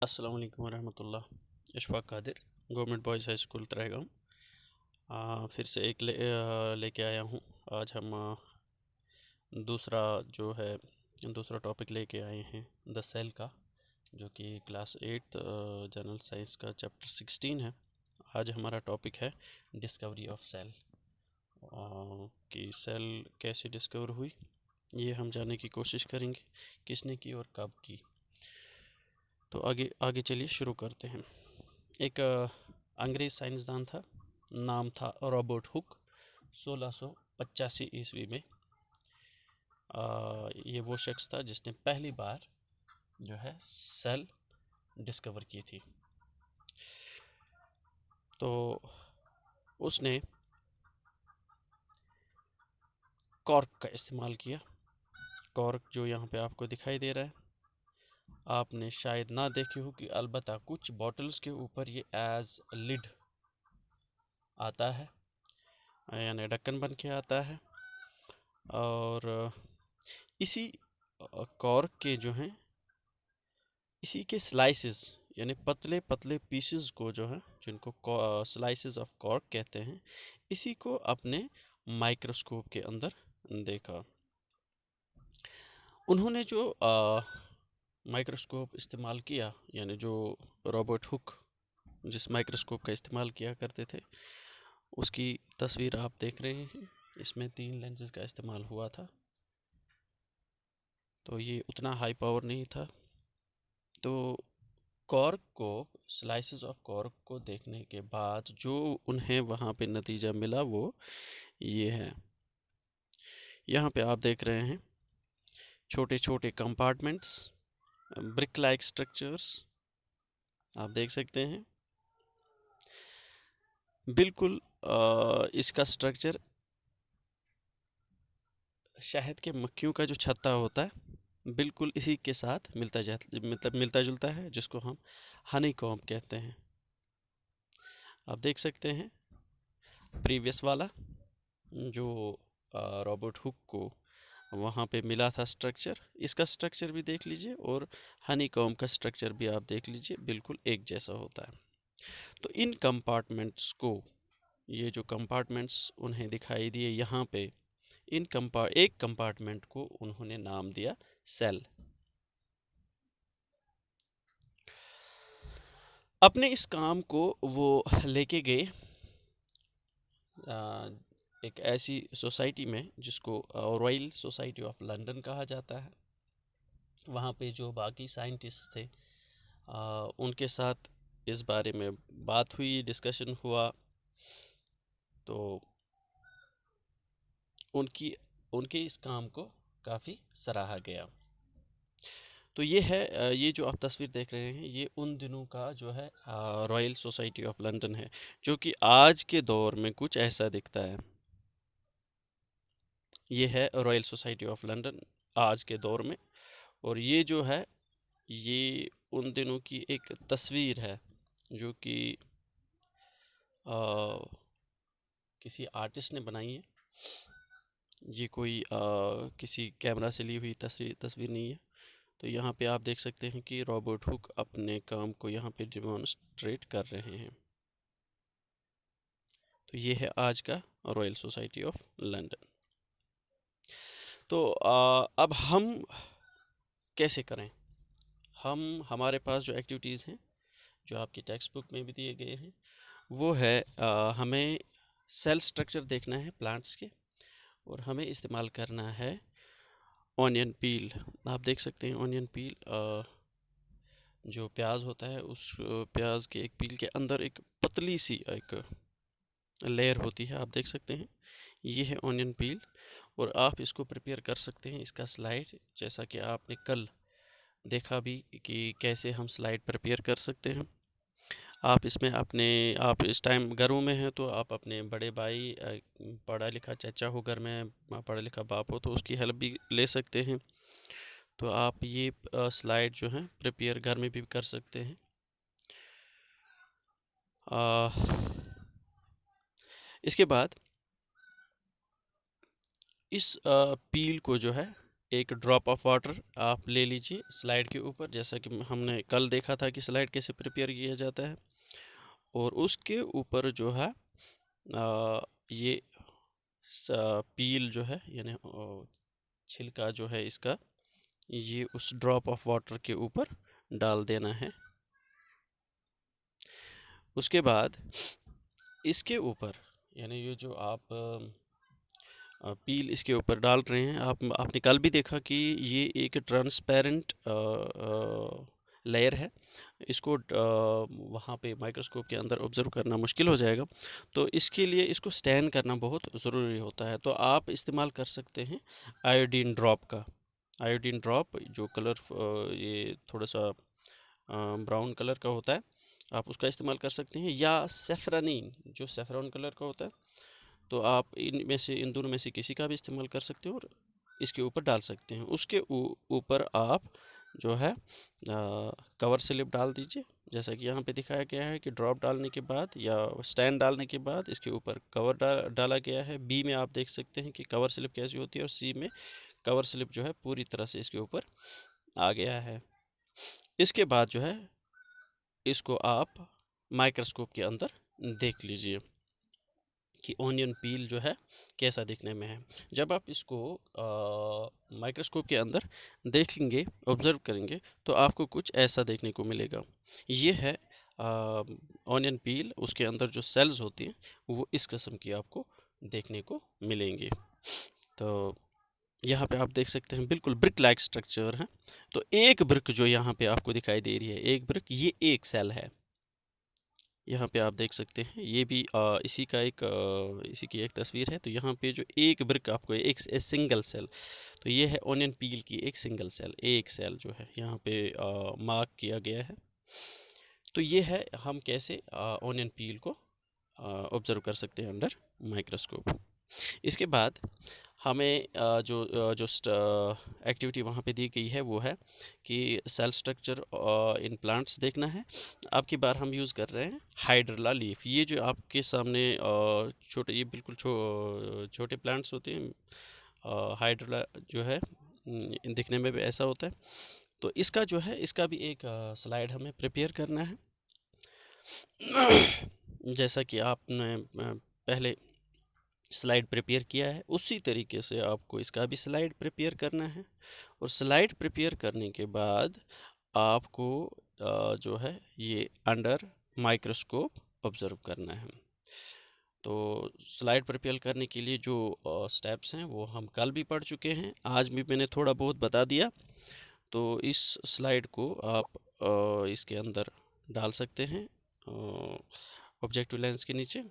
अस्सलाम वालेकुम वरहमतुल्लाह। Ishfaq Qadir, government boys high school Taragam. फिर से एक लेके आया हूँ। आज हम दूसरा टॉपिक लेके आए हैं द सेल का, जो कि क्लास 8 जनरल साइंस का चैप्टर 16 है। आज हमारा टॉपिक है डिस्कवरी ऑफ सेल। कि सेल कैसे डिस्कवर हुई, ये हम जानने की कोशिश करेंगे, किसने की और कब की। तो आगे आगे चलिए शुरू करते हैं। एक अंग्रेज़ साइंसदान था, नाम था रॉबर्ट हुक। 1685 ईस्वी में ये वो शख्स था जिसने पहली बार जो है सेल डिस्कवर की थी। तो उसने कॉर्क का इस्तेमाल किया। कॉर्क जो यहाँ पे आपको दिखाई दे रहा है, आपने शायद ना देखे हो कि अलबत्ता कुछ बॉटल्स के ऊपर ये एज लिड आता है, यानी ढक्कन बन के आता है। और इसी कॉर्क के जो हैं, इसी के स्लाइसेस यानी पतले पतले पीसेस को जो है, जिनको स्लाइसेस ऑफ कॉर्क कहते हैं, इसी को अपने माइक्रोस्कोप के अंदर देखा। उन्होंने जो माइक्रोस्कोप इस्तेमाल किया, यानी जो रॉबर्ट हुक जिस माइक्रोस्कोप का इस्तेमाल किया करते थे, उसकी तस्वीर आप देख रहे हैं। इसमें 3 लेंसेज का इस्तेमाल हुआ था, तो ये उतना हाई पावर नहीं था। तो कॉर्क को, स्लाइसेस ऑफ कॉर्क को देखने के बाद जो उन्हें वहाँ पे नतीजा मिला वो ये है। यहाँ पे आप देख रहे हैं छोटे छोटे कंपार्टमेंट्स, ब्रिक लाइक स्ट्रक्चर्स आप देख सकते हैं। बिल्कुल इसका स्ट्रक्चर शहद के मक्खियों का जो छत्ता होता है, बिल्कुल इसी के साथ मिलता जुलता है, जिसको हम हनी कॉम्ब कहते हैं। आप देख सकते हैं प्रीवियस वाला जो रॉबर्ट हुक को वहाँ पे मिला था स्ट्रक्चर, इसका स्ट्रक्चर भी देख लीजिए और हनी कॉम्ब का स्ट्रक्चर भी आप देख लीजिए, बिल्कुल एक जैसा होता है। तो इन कंपार्टमेंट्स को, ये जो कंपार्टमेंट्स उन्हें दिखाई दिए यहाँ पे, एक कंपार्टमेंट को उन्होंने नाम दिया सेल। अपने इस काम को वो लेके गए एक ऐसी सोसाइटी में जिसको रॉयल सोसाइटी ऑफ लंदन कहा जाता है। वहाँ पे जो बाकी साइंटिस्ट थे, उनके साथ इस बारे में बात हुई, डिस्कशन हुआ। तो उनके इस काम को काफ़ी सराहा गया। तो ये है, ये जो आप तस्वीर देख रहे हैं, ये उन दिनों का जो है रॉयल सोसाइटी ऑफ लंदन है, जो कि आज के दौर में कुछ ऐसा दिखता है। ये है रॉयल सोसाइटी ऑफ लंदन आज के दौर में। और ये जो है, ये उन दिनों की एक तस्वीर है जो कि किसी आर्टिस्ट ने बनाई है। ये कोई किसी कैमरा से ली हुई तस्वीर नहीं है। तो यहाँ पे आप देख सकते हैं कि रॉबर्ट हुक अपने काम को यहाँ पे डिमॉन्स्ट्रेट कर रहे हैं। तो ये है आज का रॉयल सोसाइटी ऑफ लंदन। तो अब हम कैसे करें? हमारे पास जो एक्टिविटीज़ हैं, जो आपकी टेक्स्ट बुक में भी दिए गए हैं, वो है हमें सेल स्ट्रक्चर देखना है प्लांट्स के, और हमें इस्तेमाल करना है ऑनियन पील। आप देख सकते हैं ऑनियन पील, जो प्याज होता है, उस प्याज के एक पील के अंदर एक पतली सी एक लेयर होती है, आप देख सकते हैं। ये है ऑनियन पील, और आप इसको प्रिपेयर कर सकते हैं। इसका स्लाइड, जैसा कि आपने कल देखा भी कि कैसे हम स्लाइड प्रिपेयर कर सकते हैं। आप इस टाइम घरों में हैं, तो आप अपने बड़े भाई, पढ़ा लिखा चाचा हो घर में, पढ़ा लिखा बाप हो, तो उसकी हेल्प भी ले सकते हैं। तो आप ये स्लाइड जो है प्रिपेयर घर में भी कर सकते हैं। इसके बाद इस पील को जो है एक ड्रॉप ऑफ वाटर आप ले लीजिए स्लाइड के ऊपर, जैसा कि हमने कल देखा था कि स्लाइड कैसे प्रिपेयर किया जाता है। और उसके ऊपर जो है ये पील जो है यानी छिलका जो है इसका, ये उस ड्रॉप ऑफ वाटर के ऊपर डाल देना है। उसके बाद इसके ऊपर यानी ये जो आप पील इसके ऊपर डाल रहे हैं, आपने कल भी देखा कि ये एक ट्रांसपेरेंट लेयर है। इसको वहाँ पे माइक्रोस्कोप के अंदर ऑब्जर्व करना मुश्किल हो जाएगा, तो इसके लिए इसको स्टैन करना बहुत ज़रूरी होता है। तो आप इस्तेमाल कर सकते हैं आयोडीन ड्रॉप का। आयोडीन ड्रॉप जो कलर ये थोड़ा सा ब्राउन कलर का होता है, आप उसका इस्तेमाल कर सकते हैं, या सेफ्रानीन जो सेफ्रॉन कलर का होता है, तो आप इन दोनों में से किसी का भी इस्तेमाल कर सकते हो और इसके ऊपर डाल सकते हैं। उसके ऊपर आप जो है कवर स्लिप डाल दीजिए, जैसा कि यहाँ पे दिखाया गया है कि ड्रॉप डालने के बाद या स्टैंड डालने के बाद इसके ऊपर कवर डाला गया है। बी में आप देख सकते हैं कि कवर स्लिप कैसी होती है, और सी में कवर स्लिप जो है पूरी तरह से इसके ऊपर आ गया है। इसके बाद जो है इसको आप माइक्रोस्कोप के अंदर देख लीजिए कि ऑनियन पील जो है कैसा दिखने में है। जब आप इसको माइक्रोस्कोप के अंदर देखेंगे, ऑब्जर्व करेंगे, तो आपको कुछ ऐसा देखने को मिलेगा। ये है ऑनियन पील, उसके अंदर जो सेल्स होती हैं वो इस किस्म की आपको देखने को मिलेंगे। तो यहाँ पे आप देख सकते हैं बिल्कुल ब्रिक लाइक स्ट्रक्चर है। तो एक ब्रिक जो यहाँ पे आपको दिखाई दे रही है, एक ब्रिक, ये एक सेल है। यहाँ पे आप देख सकते हैं ये भी इसी की एक तस्वीर है। तो यहाँ पे जो एक ब्रिक आपको एक सिंगल सेल, तो ये है ऑनियन पील की एक सिंगल सेल, एक सेल जो है यहाँ पे मार्क किया गया है। तो ये है हम कैसे ऑनियन पील को ऑब्जर्व कर सकते हैं अंडर माइक्रोस्कोप। इसके बाद हमें जो एक्टिविटी वहाँ पे दी गई है वो है कि सेल स्ट्रक्चर इन प्लांट्स देखना है। अब की बार हम यूज़ कर रहे हैं हाइड्रला लीफ। ये जो आपके सामने छोटे, ये बिल्कुल छोटे प्लांट्स होते हैं। हाइड्रला जो है दिखने में भी ऐसा होता है। तो इसका जो है इसका भी एक स्लाइड हमें प्रिपेयर करना है। जैसा कि आपने पहले स्लाइड प्रिपेयर किया है, उसी तरीके से आपको इसका भी स्लाइड प्रिपेयर करना है। और स्लाइड प्रिपेयर करने के बाद आपको जो है ये अंडर माइक्रोस्कोप ऑब्जर्व करना है। तो स्लाइड प्रिपेयर करने के लिए जो स्टेप्स हैं वो हम कल भी पढ़ चुके हैं, आज भी मैंने थोड़ा बहुत बता दिया। तो इस स्लाइड को आप इसके अंदर डाल सकते हैं ऑब्जेक्टिव लेंस के नीचे,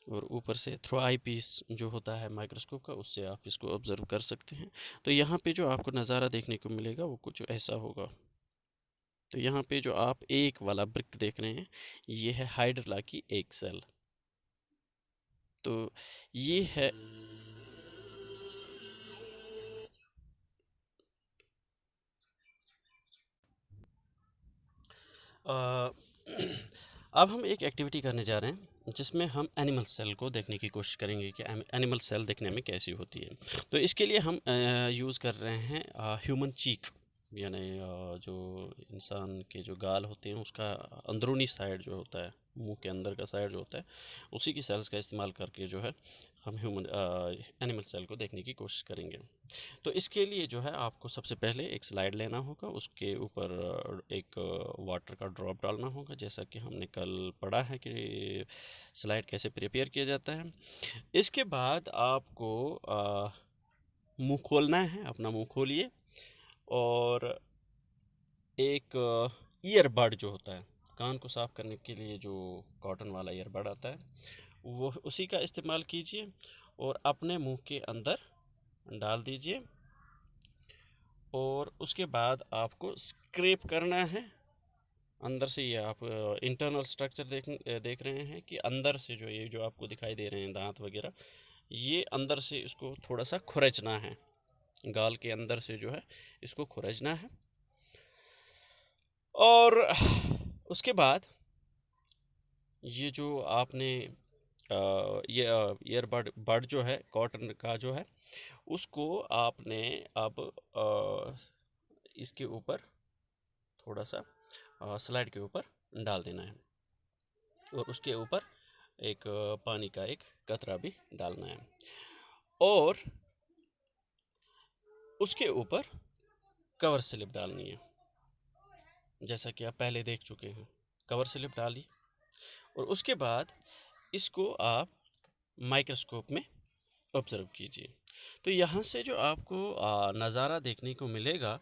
और ऊपर से थ्रू आई पीस जो होता है माइक्रोस्कोप का, उससे आप इसको ऑब्जर्व कर सकते हैं। तो यहाँ पे जो आपको नज़ारा देखने को मिलेगा वो कुछ ऐसा होगा। तो यहाँ पे जो आप एक वाला ब्रिक देख रहे हैं, ये है हाइड्रला की एक सेल। तो ये है अब हम एक एक्टिविटी करने जा रहे हैं जिसमें हम एनिमल सेल को देखने की कोशिश करेंगे कि एनिमल सेल देखने में कैसी होती है। तो इसके लिए हम यूज़ कर रहे हैं ह्यूमन चीक, यानी जो इंसान के जो गाल होते हैं उसका अंदरूनी साइड जो होता है, मुंह के अंदर का साइड जो होता है, उसी की सेल्स का इस्तेमाल करके जो है हम ह्यूमन एनिमल सेल को देखने की कोशिश करेंगे। तो इसके लिए जो है आपको सबसे पहले एक स्लाइड लेना होगा, उसके ऊपर एक वाटर का ड्रॉप डालना होगा, जैसा कि हमने कल पढ़ा है कि स्लाइड कैसे प्रिपेयर किया जाता है। इसके बाद आपको मुंह खोलना है, अपना मुंह खोलिए, और एक ईयरबड जो होता है कान को साफ़ करने के लिए, जो कॉटन वाला ईयरबड आता है, वो उसी का इस्तेमाल कीजिए और अपने मुंह के अंदर डाल दीजिए। और उसके बाद आपको स्क्रैप करना है अंदर से। ये आप इंटरनल स्ट्रक्चर देख रहे हैं कि अंदर से जो ये जो आपको दिखाई दे रहे हैं दांत वगैरह, ये अंदर से इसको थोड़ा सा खुरचना है, गाल के अंदर से जो है इसको खुरचना है। और उसके बाद ये जो आपने ये ईयरबड बड जो है कॉटन का जो है, उसको आपने अब इसके ऊपर थोड़ा सा स्लाइड के ऊपर डाल देना है, और उसके ऊपर एक पानी का एक कतरा भी डालना है, और उसके ऊपर कवर स्लिप डालनी है। जैसा कि आप पहले देख चुके हैं, कवर स्लिप डाली, और उसके बाद इसको आप माइक्रोस्कोप में ऑब्जर्व कीजिए। तो यहाँ से जो आपको नज़ारा देखने को मिलेगा,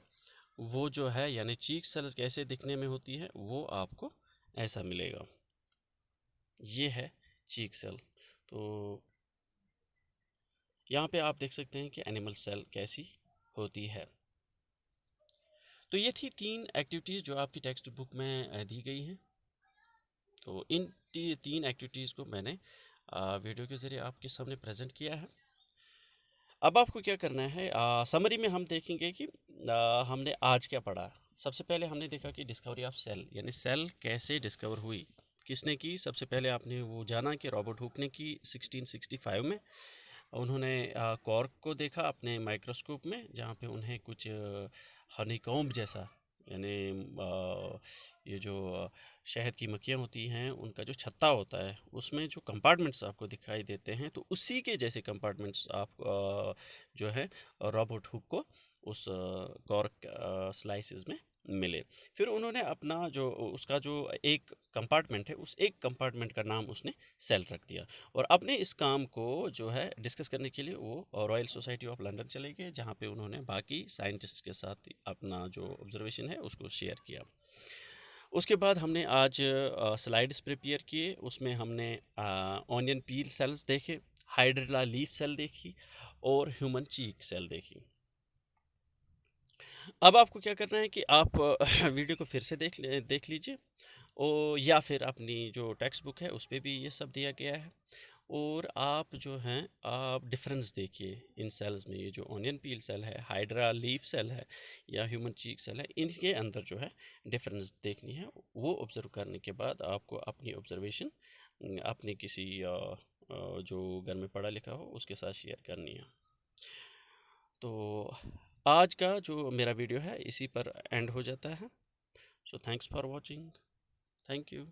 वो जो है यानी चीक सेल्स कैसे दिखने में होती है, वो आपको ऐसा मिलेगा। ये है चीक सेल। तो यहाँ पे आप देख सकते हैं कि एनिमल सेल कैसी होती है। तो ये थी 3 एक्टिविटीज़ जो आपकी टेक्स्ट बुक में दी गई हैं। तो इन 3 एक्टिविटीज़ को मैंने वीडियो के ज़रिए आपके सामने प्रेजेंट किया है। अब आपको क्या करना है, समरी में हम देखेंगे कि हमने आज क्या पढ़ा। सबसे पहले हमने देखा कि डिस्कवरी ऑफ सेल, यानी सेल कैसे डिस्कवर हुई, किसने की। सबसे पहले आपने वो जाना कि रॉबर्ट हुक ने की 1665 में। उन्होंने कॉर्क को देखा अपने माइक्रोस्कोप में, जहाँ पे उन्हें कुछ हनीकॉम्ब जैसा, यानी ये जो शहद की मक्खियाँ होती हैं, उनका जो छत्ता होता है, उसमें जो कंपार्टमेंट्स आपको दिखाई देते हैं, तो उसी के जैसे कंपार्टमेंट्स आप जो है रॉबर्ट हुक को उस कॉर्क स्लाइसिस में मिले। फिर उन्होंने अपना जो उसका जो एक कंपार्टमेंट है, उस एक कंपार्टमेंट का नाम उसने सेल रख दिया, और अपने इस काम को जो है डिस्कस करने के लिए वो रॉयल सोसाइटी ऑफ लंदन चले गए, जहाँ पे उन्होंने बाकी साइंटिस्ट के साथ अपना जो ऑब्जर्वेशन है उसको शेयर किया। उसके बाद हमने आज स्लाइड्स प्रिपेयर किए, उसमें हमने ऑनियन पील सेल्स देखे, हाइड्रिला लीफ सेल देखी, और ह्यूमन चीक सेल देखी। अब आपको क्या करना है कि आप वीडियो को फिर से देख लीजिए, और या फिर अपनी जो टेक्स्ट बुक है उस पे भी ये सब दिया गया है, और आप जो हैं आप डिफरेंस देखिए इन सेल्स में। ये जो ऑनियन पील सेल है, हाइड्रा लीफ सेल है, या ह्यूमन चीक सेल है, इनके अंदर जो है डिफरेंस देखनी है। वो ऑब्जर्व करने के बाद आपको अपनी ऑब्जर्वेशन अपने किसी जो घर में पढ़ा लिखा हो उसके साथ शेयर करनी है। तो आज का जो मेरा वीडियो है इसी पर एंड हो जाता है। So thanks for watching. Thank you.